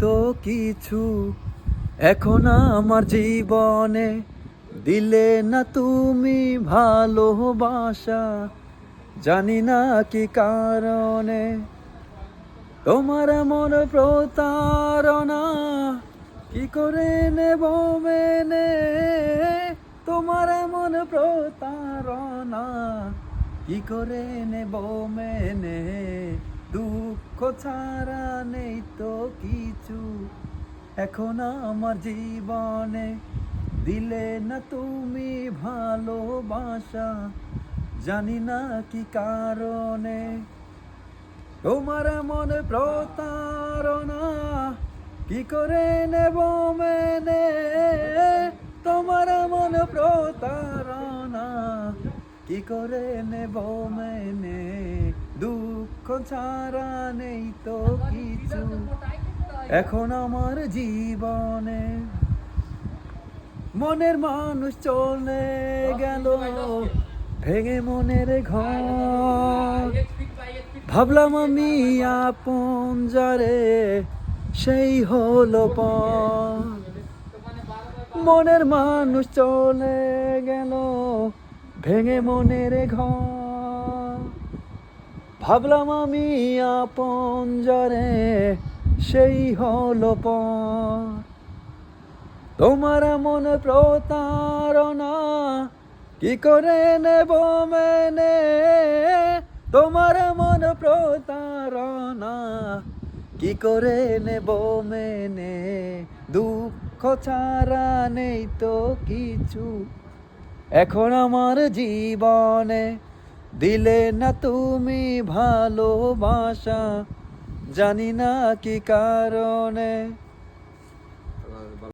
তো কিছু এখন আমার জীবনে, দিলে না তুমি ভালোবাসা, জানি না কি কারণে। তোমার মন প্রতারণা কি করে নেব মেনে, তোমার মন প্রতারণা কি করে নেব মেনে। দুঃখ ছাড়া নেই তো কিছু এখন আমার জীবনে, দিলে না তুমি ভালোবাসা, জানি না কি কারণে। তোমার মন প্রতারণা কি করে নেব মেনে, তোমার মন প্রতারণা কি করে নেব মেনে। দুঃখ ছাড়া নেই তো কিছু এখন আমার জীবনে। মনের মানুষ চলে গেল ভেঙে মনের ঘর, ভাবলাম আমি আপন যারে সেই হলো পর। মনের মানুষ চলে গেল ভেঙে মনের ঘর, ভাবলাম আমি আপন যারে সেই হলো পর। তোমার মন প্রতারণা কি করে নেব মেনে, তোমার মন প্রতারণা কি করে নেব মেনে। দুঃখ ছাড়া নেই তো কিছু এখন আমার জীবনে, দিলে না তুমি ভালোবাসা, জানি না কি কারণে।